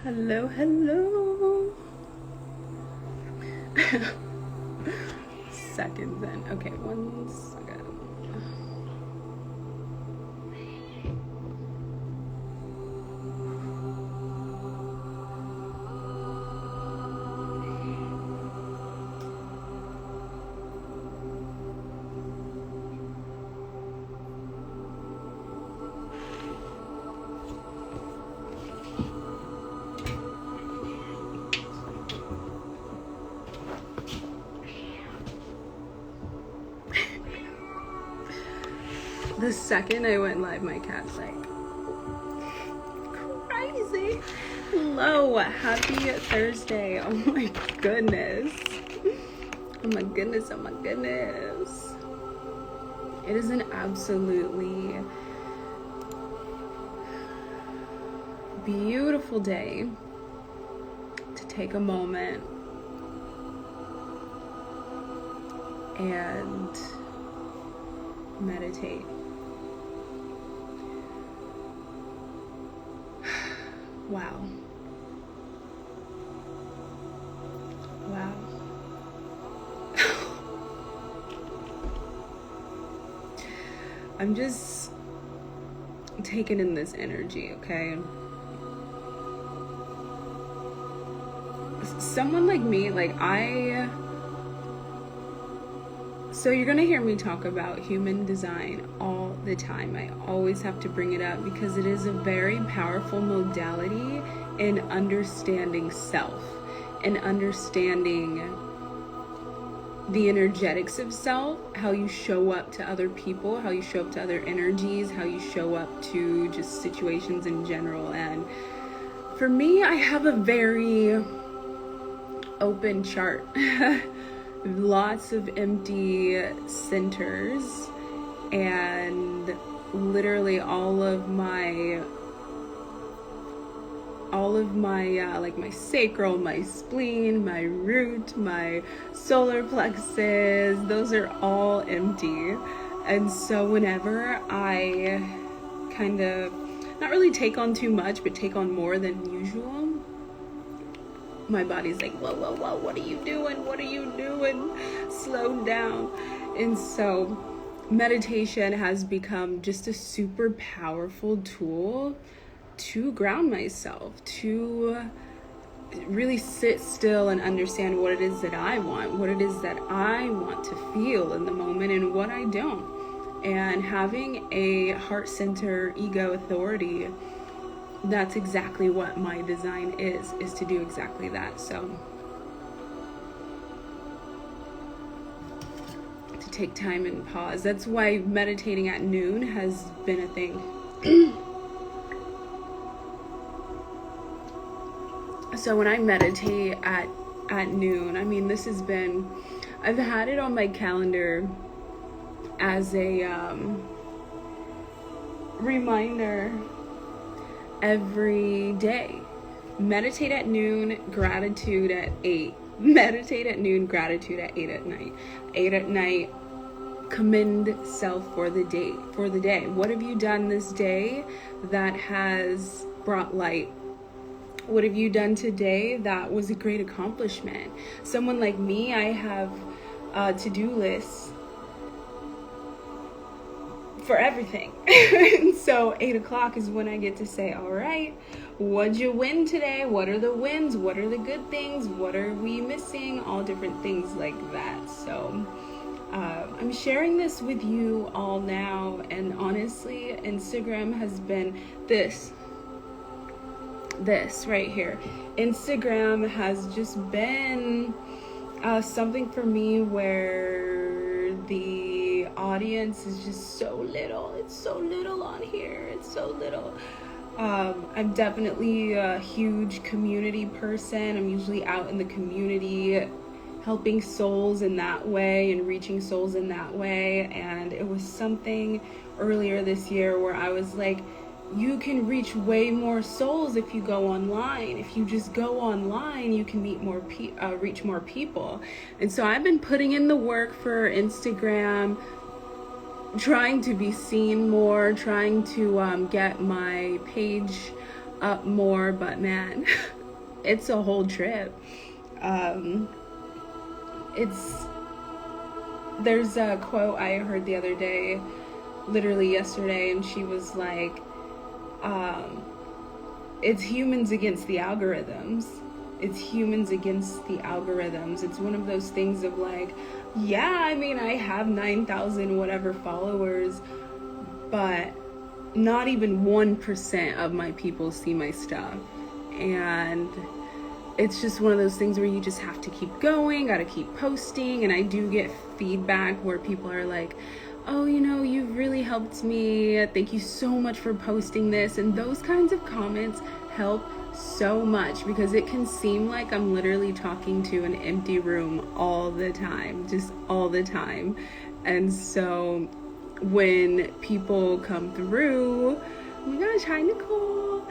Hello, hello. Seconds in. Okay, 1 second. The second I went live, my cat's like crazy. Hello, happy Thursday. Oh my goodness. Oh my goodness, oh my goodness. It is an absolutely beautiful day to take a moment and meditate. Wow. Wow. I'm just taking in this energy, okay? Someone like me, so you're gonna hear me talk about human design all the time. I always have to bring it up because it is a very powerful modality in understanding self and understanding the energetics of self, how you show up to other people, how you show up to other energies, how you show up to just situations in general. And for me, I have a very open chart. Lots of empty centers, and literally all of my like my sacral, my spleen, my root, my solar plexus, those are all empty. And so whenever I kind of not really take on too much but take on more than usual, my body's like, whoa, whoa, whoa, what are you doing? What are you doing? Slow down. And so meditation has become just a super powerful tool to ground myself, to really sit still and understand what it is that I want, what it is that I want to feel in the moment and what I don't. And having a heart center ego authority, that's exactly what my design is to do exactly that. So to take time and pause. That's why meditating at noon has been a thing. So when I meditate at noon, I mean, this has been, I've had it on my calendar as a reminder every day. Meditate at noon, gratitude at 8. Meditate at noon, gratitude at 8 at night. 8 at night, commend self for the day. What have you done this day that has brought light? What have you done today that was a great accomplishment? Someone like me, I have to-do lists for everything. So 8 o'clock is when I get to say, all right, what'd you win today? What are the wins? What are the good things? What are we missing? All different things like that. So I'm sharing this with you all now. And honestly, Instagram has been this right here. Instagram has just been something for me where the audience is just so little. It's so little on here. It's so little. I'm definitely a huge community person. I'm usually out in the community helping souls in that way and reaching souls in that way. And it was something earlier this year where I was like, you can reach way more souls if you go online. If you just go online, you can meet more reach more people. And so I've been putting in the work for Instagram, trying to be seen more, trying to get my page up more, but man, it's a whole trip. There's a quote I heard the other day, literally yesterday, and she was like, it's humans against the algorithms. It's humans against the algorithms. It's one of those things of like, yeah, I mean, I have 9,000 whatever followers, but not even 1% of my people see my stuff. And it's just one of those things where you just have to keep going, gotta keep posting. And I do get feedback where people are like, oh, you know, you've really helped me. Thank you so much for posting this. And those kinds of comments help so much, because it can seem like I'm literally talking to an empty room all the time, just all the time. And so when people come through, oh my gosh, hi Nicole,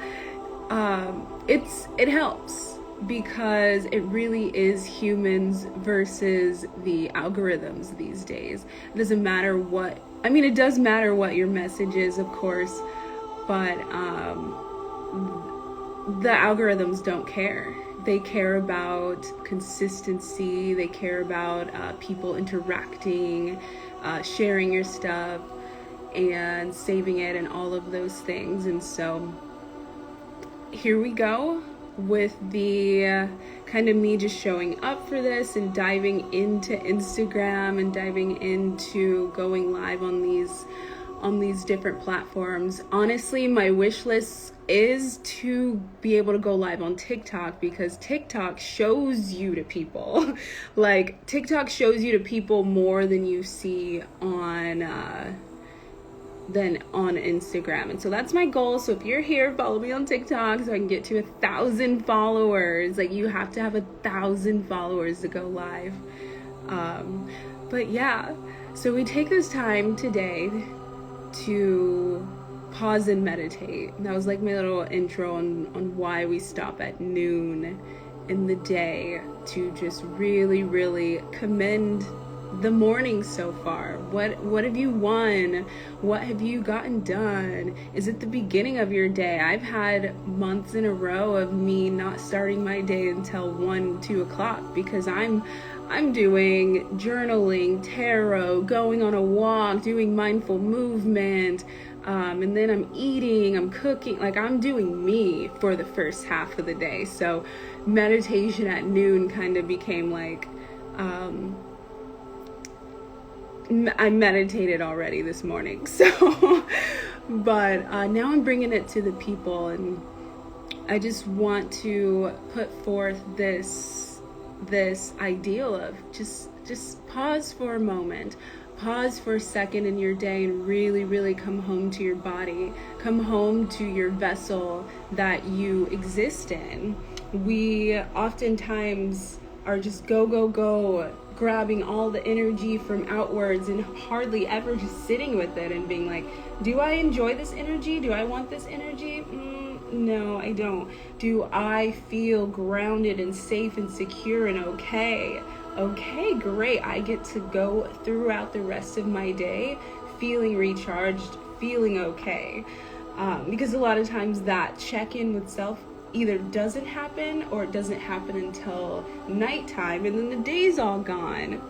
it helps, because it really is humans versus the algorithms these days. It doesn't matter what, I mean, it does matter what your message is, of course, but the algorithms don't care. They care about consistency. They care about people interacting, sharing your stuff, and saving it, and all of those things. And so here we go with the kind of me just showing up for this and diving into Instagram and diving into going live on these different platforms. Honestly, my wish list is to be able to go live on TikTok, because TikTok shows you to people. Like, TikTok shows you to people more than you see on Instagram. And so that's my goal. So if you're here, follow me on TikTok so I can get to 1,000 followers. Like, you have to have 1,000 followers to go live. But yeah, so we take this time today to pause and meditate. And that was like my little intro on why we stop at noon in the day, to just really, really commend the morning so far. What have you won? What have you gotten done? Is it the beginning of your day? I've had months in a row of me not starting my day until 1-2 o'clock, because I'm doing journaling, tarot, going on a walk, doing mindful movement, and then I'm eating, I'm cooking. Like, I'm doing me for the first half of the day. So meditation at noon kind of became like, I meditated already this morning. So, but now I'm bringing it to the people, and I just want to put forth this ideal of just pause for a moment. Pause for a second in your day and really, really come home to your body. Come home to your vessel that you exist in. We oftentimes are just go, grabbing all the energy from outwards and hardly ever just sitting with it and being like, do I enjoy this energy? Do I want this energy? No, I don't. Do I feel grounded and safe and secure and okay? Okay, great. I get to go throughout the rest of my day feeling recharged, feeling okay. Because a lot of times that check-in with self either doesn't happen, or it doesn't happen until nighttime, and then the day's all gone.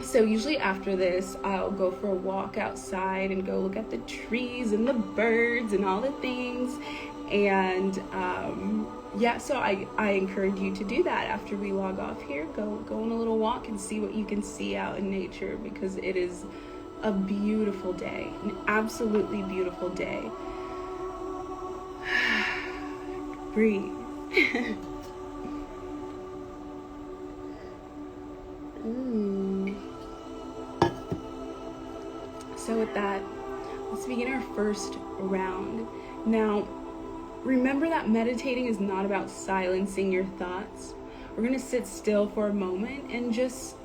So usually after this, I'll go for a walk outside and go look at the trees and the birds and all the things. And yeah, so I encourage you to do that after we log off here. Go on a little walk and see what you can see out in nature, because it is a beautiful day, an absolutely beautiful day. Breathe. So with that, let's begin our first round. Now, remember that meditating is not about silencing your thoughts. We're going to sit still for a moment and just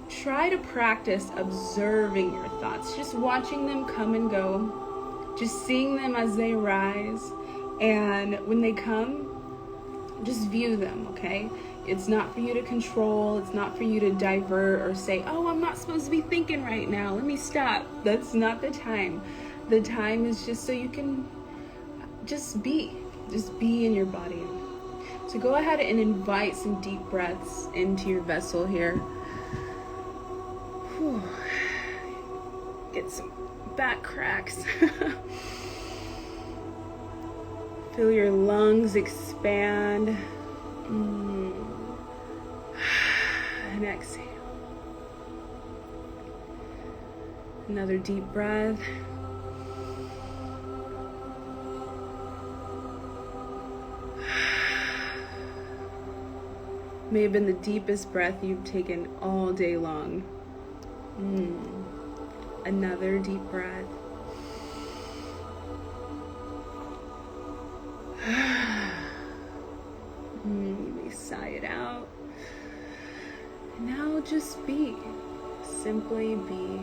try to practice observing your thoughts, just watching them come and go, just seeing them as they arise. And when they come, just view them, okay? It's not for you to control. It's not for you to divert or say, oh, I'm not supposed to be thinking right now. Let me stop. That's not the time. The time is just so you can just be in your body. So go ahead and invite some deep breaths into your vessel here. Whew. Get some back cracks. Feel your lungs expand. And exhale. Another deep breath. May have been the deepest breath you've taken all day long. Another deep breath. You may sigh it out. And now just be. Simply be.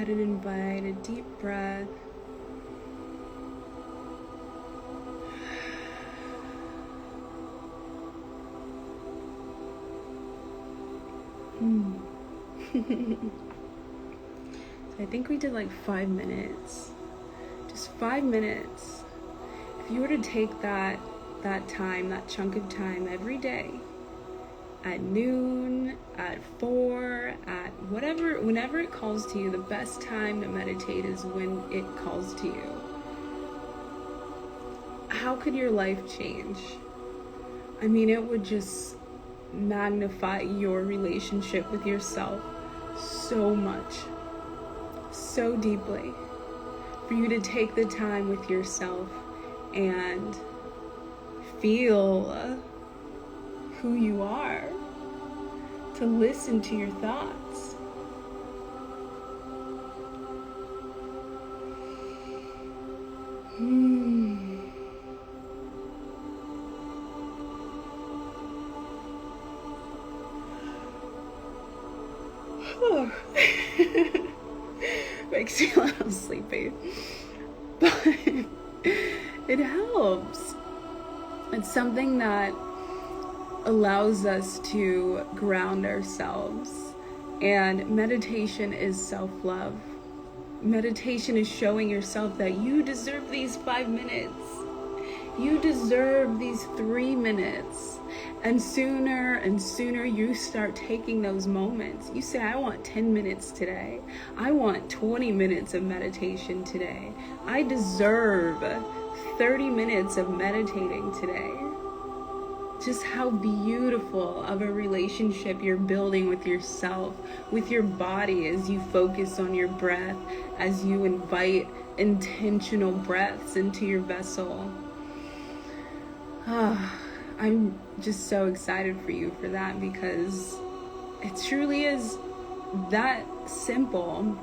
ahead and invite a deep breath. So I think we did like 5 minutes. Just just 5 minutes, if you were to take that time, that chunk of time every day, at noon, at 4, at whatever, whenever it calls to you, the best time to meditate is when it calls to you. How could your life change? I mean, it would just magnify your relationship with yourself so much, so deeply. For you to take the time with yourself and feel who you are, to listen to your thoughts. Makes me a little sleepy, but it helps. It's something that allows us to ground ourselves, and meditation is self-love. Meditation is showing yourself that you deserve these 5 minutes. You deserve these 3 minutes. And sooner you start taking those moments. You say, I want 10 minutes today. I want 20 minutes of meditation today. I deserve 30 minutes of meditating today. Just how beautiful of a relationship you're building with yourself, with your body, as you focus on your breath, as you invite intentional breaths into your vessel. I'm just so excited for you for that, because it truly is that simple.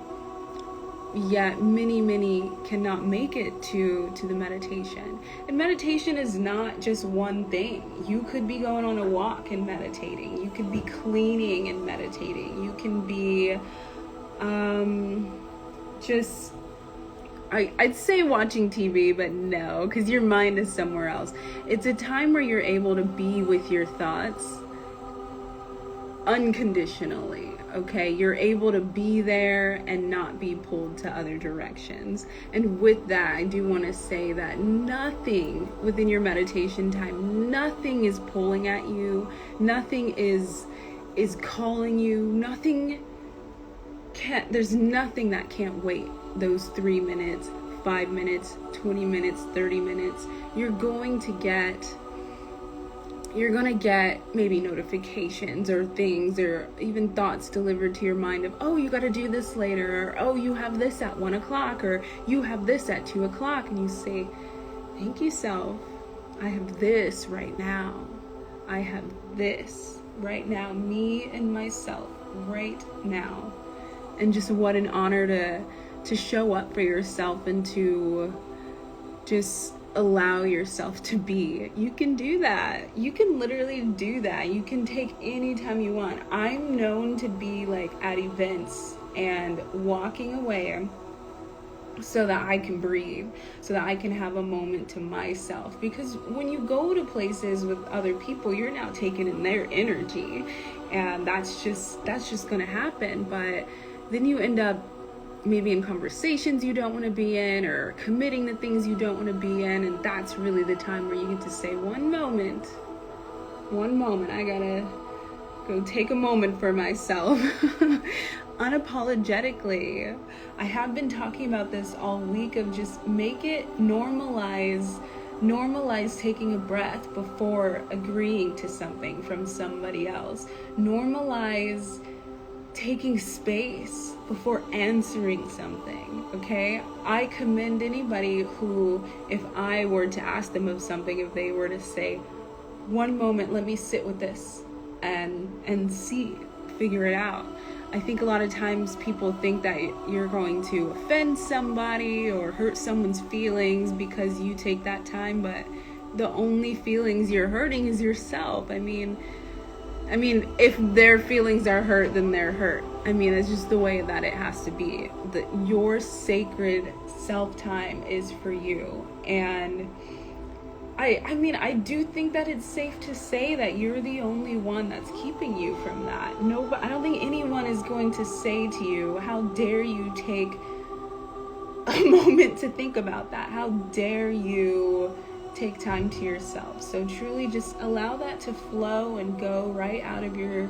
Yet many cannot make it to the meditation. And meditation is not just one thing. You could be going on a walk and meditating. You could be cleaning and meditating. You can be I'd say watching TV, but no, because your mind is somewhere else. It's a time where you're able to be with your thoughts unconditionally. Okay, you're able to be there and not be pulled to other directions. And with that, I do want to say that nothing within your meditation time, nothing is pulling at you, nothing is calling you, there's nothing that can't wait those 3 minutes, 5 minutes, 20 minutes, 30 minutes. You're going to get maybe notifications or things, or even thoughts delivered to your mind of, oh, you got to do this later, or oh, you have this at 1 o'clock, or you have this at 2 o'clock. And you say, thank you, self. I have this right now. I have this right now, me and myself right now. And just what an honor to show up for yourself and to just allow yourself to be. You can do that. You can literally do that. You can take any time you want. I'm known to be like at events and walking away so that I can breathe, so that I can have a moment to myself. Because when you go to places with other people, you're now taking in their energy, and that's just gonna happen. But then you end up maybe in conversations you don't want to be in, or committing to things you don't want to be in, and that's really the time where you get to say, one moment, I gotta go take a moment for myself. Unapologetically. I have been talking about this all week, of just make it normalize taking a breath before agreeing to something from somebody else. Normalize taking space before answering something, okay? I commend anybody who, if I were to ask them of something, if they were to say, one moment, let me sit with this and figure it out. I think a lot of times people think that you're going to offend somebody or hurt someone's feelings because you take that time, but the only feelings you're hurting is yourself. I mean, if their feelings are hurt, then they're hurt. I mean, it's just the way that it has to be. Your sacred self-time is for you. And I do think that it's safe to say that you're the only one that's keeping you from that. No, I don't think anyone is going to say to you, how dare you take a moment to think about that. How dare you take time to yourself? So truly just allow that to flow and go right out of your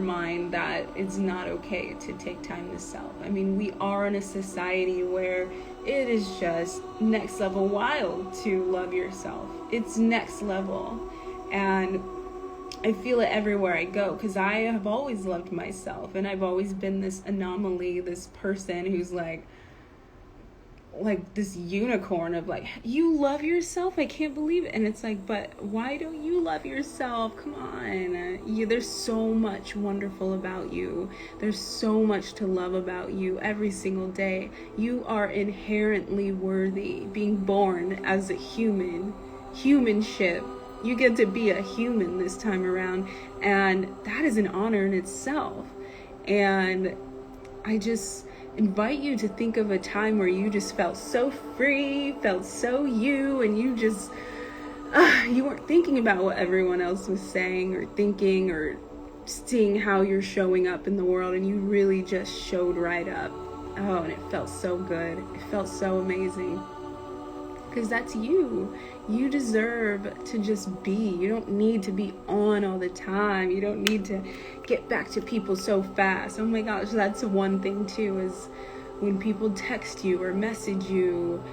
mind, that it's not okay to take time to self. I mean, we are in a society where it is just next level wild to love yourself. It's next level. And I feel it everywhere I go, because I have always loved myself, and I've always been this anomaly, this person who's like this unicorn of like, you love yourself? I can't believe it. And it's like, but why don't you love yourself? Come on. There's so much wonderful about you. There's so much to love about you every single day. You are inherently worthy. Being born as a humanship. You get to be a human this time around, and that is an honor in itself. And I just invite you to think of a time where you just felt so free, felt so you, and you just, you weren't thinking about what everyone else was saying or thinking or seeing how you're showing up in the world, and you really just showed right up. Oh, and it felt so good. It felt so amazing. Because that's you. You deserve to just be. You don't need to be on all the time. You don't need to get back to people so fast. Oh my gosh, that's one thing too, is when people text you or message you,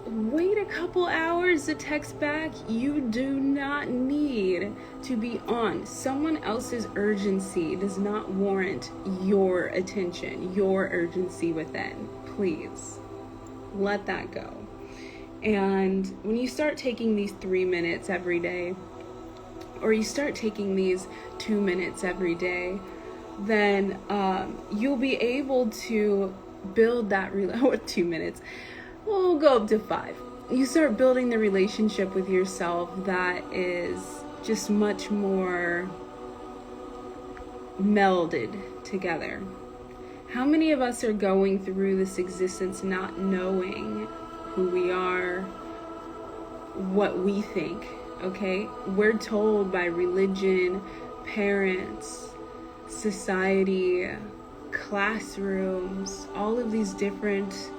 wait a couple hours to text back. You do not need to be on. Someone else's urgency does not warrant your attention, your urgency within. Please let that go. And when you start taking these 3 minutes every day, or you start taking these 2 minutes every day, then you'll be able to build that 2 minutes. We'll go up to 5. You start building the relationship with yourself that is just much more melded together. How many of us are going through this existence not knowing who we are, what we think, okay? We're told by religion, parents, society, classrooms, all of these different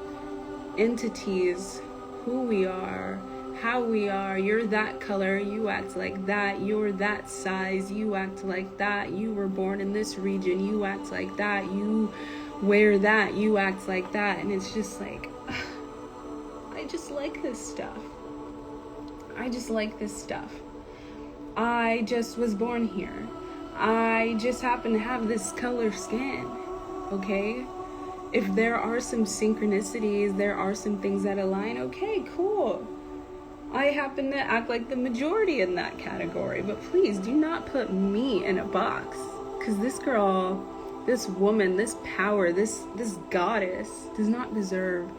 entities, who we are, how we are. You're that color, you act like that. You're that size, you act like that. You were born in this region, you act like that. You wear that, you act like that. And it's just like, I just like this stuff. I just like this stuff. I just was born here. I just happen to have this color skin, okay? If there are some synchronicities, there are some things that align, okay, cool. I happen to act like the majority in that category, but please do not put me in a box, because this girl, this woman, this power, this goddess does not deserve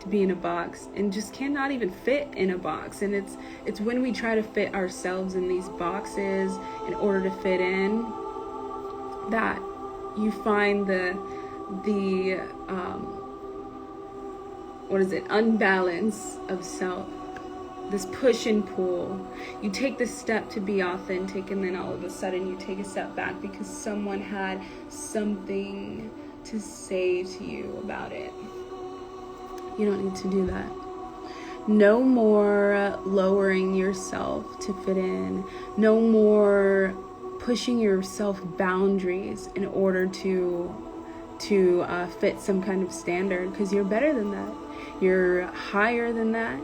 to be in a box, and just cannot even fit in a box. And it's when we try to fit ourselves in these boxes in order to fit in that you find the unbalance of self, this push and pull. You take the step to be authentic, and then all of a sudden you take a step back because someone had something to say to you about it. You don't need to do that. No more lowering yourself to fit in. No more pushing yourself boundaries in order to fit some kind of standard, because you're better than that. You're higher than that.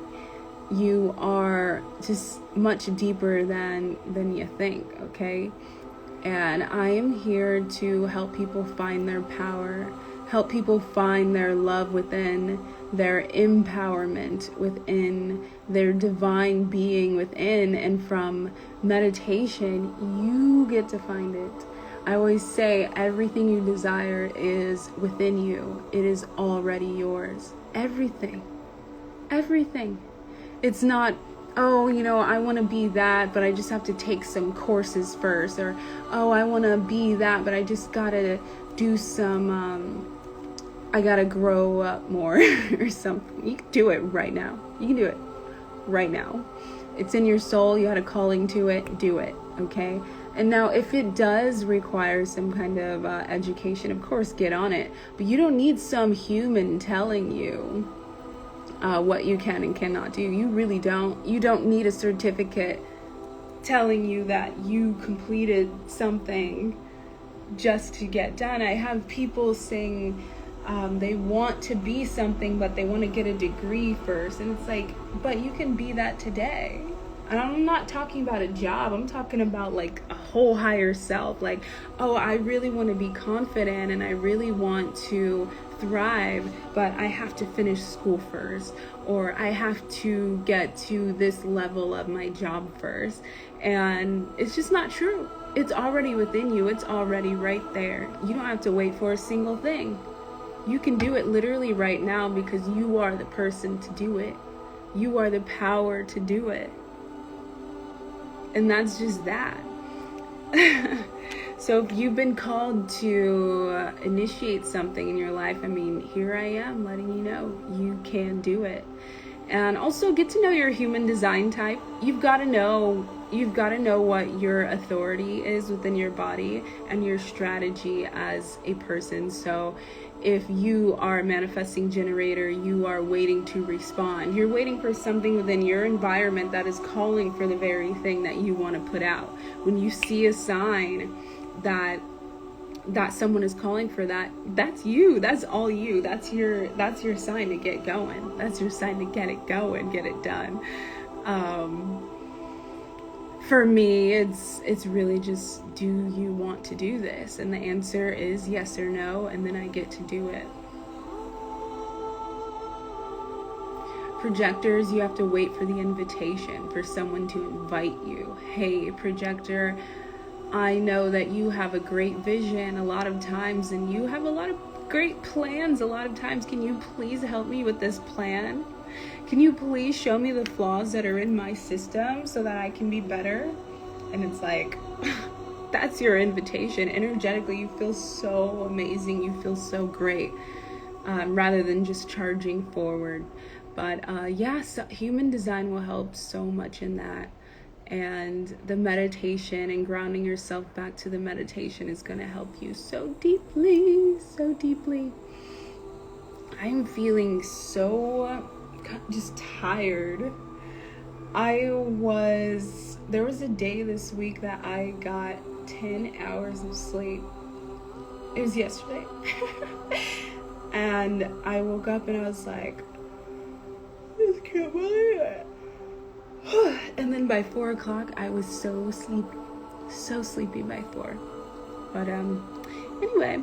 You are just much deeper than you think, okay? And I am here to help people find their power, help people find their love within, their empowerment within, their divine being within. And from meditation, you get to find it. I always say everything you desire is within you. It is already yours. Everything. It's not, oh, I want to be that, but I just have to take some courses first. Or, oh, I want to be that, but I just got to do some, I got to grow up more or something. You can do it right now. You can do it right now. It's in your soul. You had a calling to it. Do it, okay? And now if it does require some kind of education, of course, get on it. But you don't need some human telling you what you can and cannot do. You really don't. You don't need a certificate telling you that you completed something just to get done. I have people saying they want to be something, but they want to get a degree first. And it's like, but you can be that today. And I'm not talking about a job. I'm talking about like a whole higher self. Like, oh, I really want to be confident and I really want to thrive, but I have to finish school first, or I have to get to this level of my job first. And it's just not true. It's already within you. It's already right there. You don't have to wait for a single thing. You can do it literally right now because you are the person to do it. You are the power to do it. And that's just that. So if you've been called to initiate something in your life, I mean, here I am letting you know you can do it. And also get to know your human design type. You've got to know what your authority is within your body and your strategy as a person. So if you are a manifesting generator, you are waiting to respond. You're waiting for something within your environment that is calling for the very thing that you want to put out. When you see a sign that someone is calling for that, that's you. That's all you. That's your sign to get going. That's your sign to get it going, get it done. For me, it's really just, do you want to do this? And the answer is yes or no, and then I get to do it. Projectors, you have to wait for the invitation, for someone to invite you. Hey, projector, I know that you have a great vision a lot of times, and you have a lot of great plans a lot of times. Can you please help me with this plan? Can you please show me the flaws that are in my system so that I can be better? And it's like, that's your invitation. Energetically, you feel so amazing. You feel so great, rather than just charging forward. But so human design will help so much in that. And the meditation and grounding yourself back to the meditation is going to help you so deeply, so deeply. I am feeling so just tired. There was a day this week that I got 10 hours of sleep. It was yesterday. And I woke up and I was like, I just can't believe it. And then by 4 o'clock, I was so sleepy by 4. But anyway,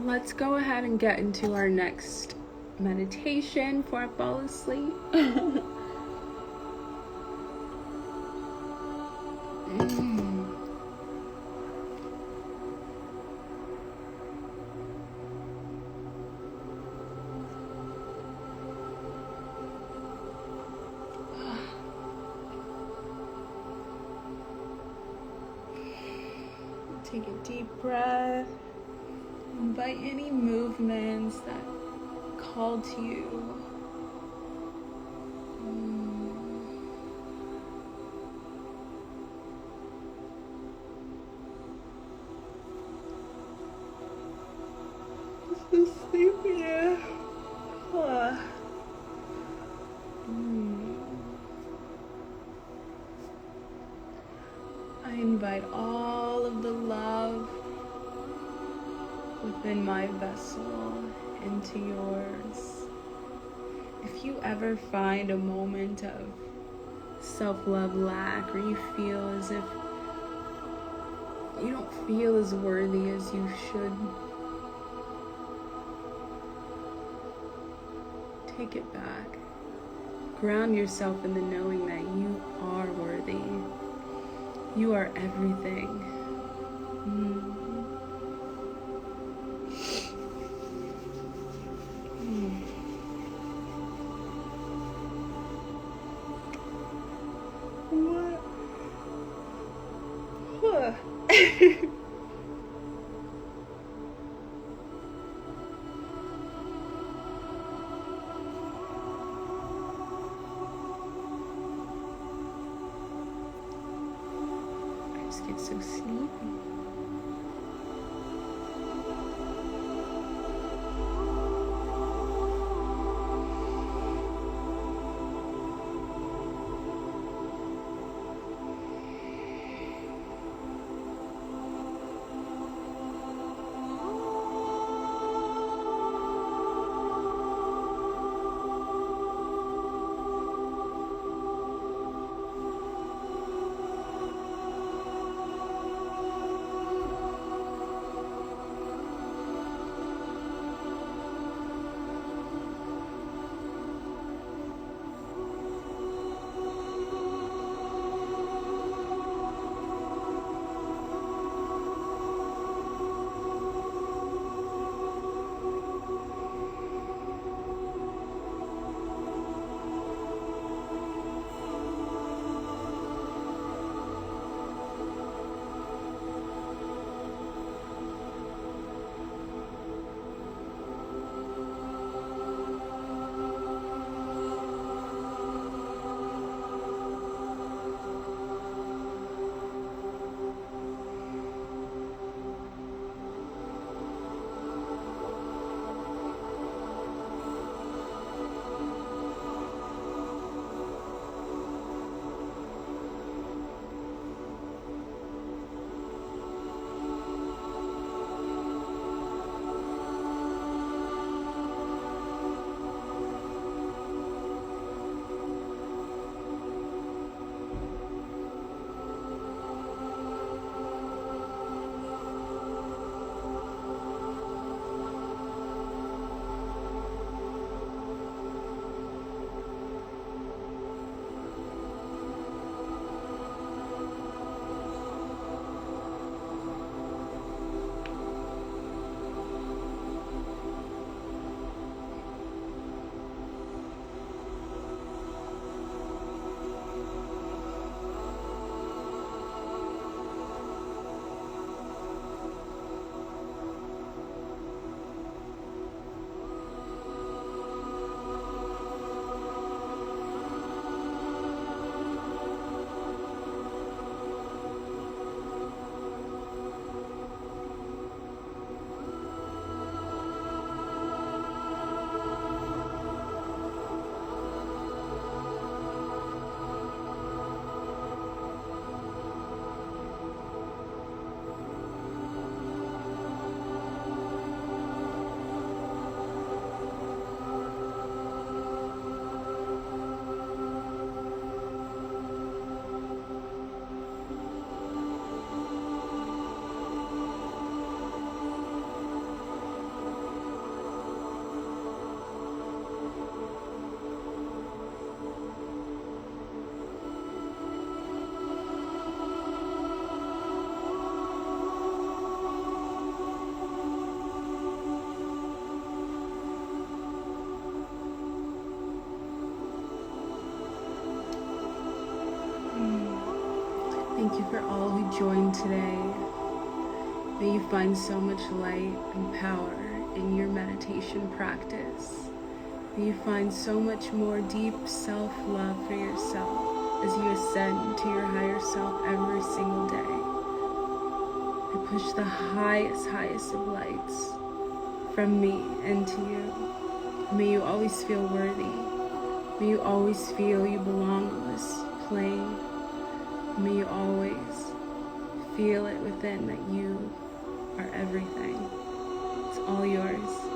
let's go ahead and get into our next meditation before I fall asleep. Take a deep breath. Invite any movements that call to you. So sleepy. I invite all of the love within my vessel into yours. If you ever find a moment of self-love lack, or you feel as if you don't feel as worthy as you should, take it back. Ground yourself in the knowing that you are worthy. You are everything. What? just get so sleepy. Thank you for all who joined today. May you find so much light and power in your meditation practice. May you find so much more deep self-love for yourself as you ascend to your higher self every single day. I push the highest of lights from me into you. May you always feel worthy. May you always feel you belong on this plane. May you always feel it within that you are everything. It's all yours.